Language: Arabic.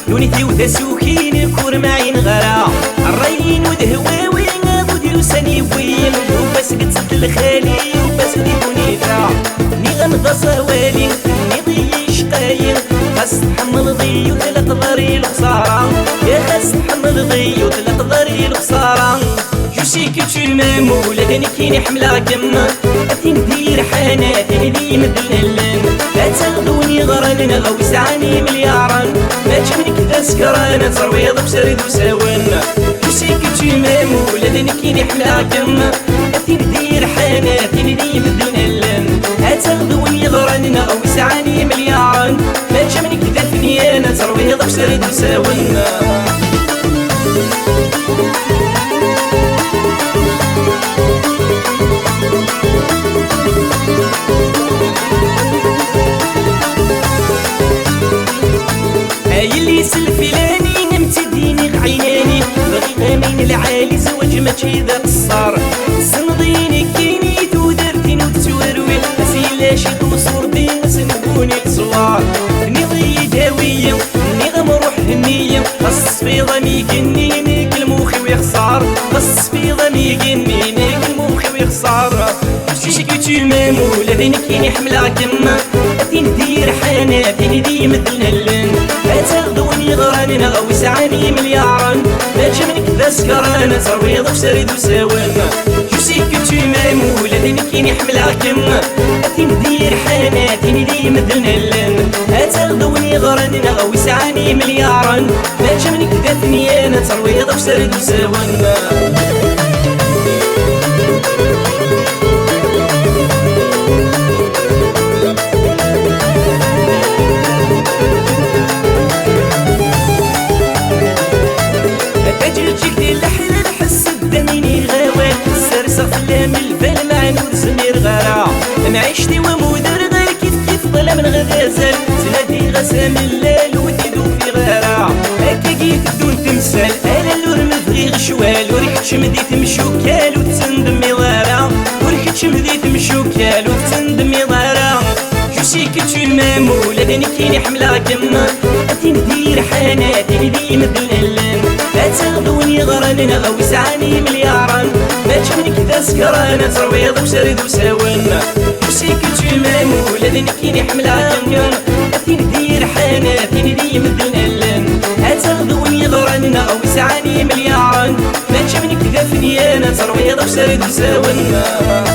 لونيتي وتسوكين كور معين غرا الرين ودهواوي بودي وساني وين وبس قتصد الخالي وبس دي بونيتا ني غنغص والي ني ضي شقاين خاص تحمل ضي وثلاث ضري الخسارة يا خاص تحمل ضي وثلاث ضري الخسارة جوسي كي tu m'aimes ولا كاني كيني حملة كما أتي ندير حاناتي ندي مدلنا اللان لا تاخذوني غراننا أو سعاني مليارا ما تشمنك تسكرانا ترويض بسرد وساوانا جوسي كي tu m'aimes ولا كاني كيني حملة كما أتي ندير حاناتي ندي مدلنا اللان لا تاخذوني غراننا أو سعاني مليارا ما تشمنك تثنيانا ترويض بسرد وساوانا اللي سلفلاني نمتديني عيناني بغي من العالي زواج ماشي ذا قصار سنضيني كيني ودرتين وتسوروي اسيلا شي قصور بين سنبوني الصوار نضي داوية نغم روح هنية خص في ضمي كني الموخي ويخسار خص في ضمي كني الموخي ويخسار شي كي tu m'aimes ولا ديني كيني حملة كما أتي ندير حاناتي ندي مثلنا اللان لا تاخذوني غراننا أو سعاني مليارا لا تشمنك ذا سكرانا ترويض بسرد وساوانا جوسي كي tu m'aimes ولا ديني كيني حملة كما أتي ندير حاناتي ندي مثلنا اللان لا تاخذوني غراننا أو سعاني مليارا لا تشمنك ذا ثنيانا ترويض بسرد وساوانا عشتي ومودر غير كيف ظلام من غزال سنادي غسام الليل وديدو في غارة هكا جيت بدون تمثال انا اللور مبغي غشوال وريحت شمديت مشوكال وتسندمي ضارة وريحت شمديت مشوكال وتسندمي ضارة جوسي كي tu m'aimes ولا داني كيني حملة كما أتي ندير حاناتي ندي مثلنا اللان لا تاخذوني غراننا أو سعاني مليارا ما تشمنك ذا سكرانا ترويض بسرد وساوانا جوسي كي tu m'aimes ولا داني كيني حملة كما أتي ندير حاناتي ندي مثلنا اللان لا تاخذوني غراننا أو سعاني مليارا ما تشمنك ذا فنيانا ترويض بسرد وساوانا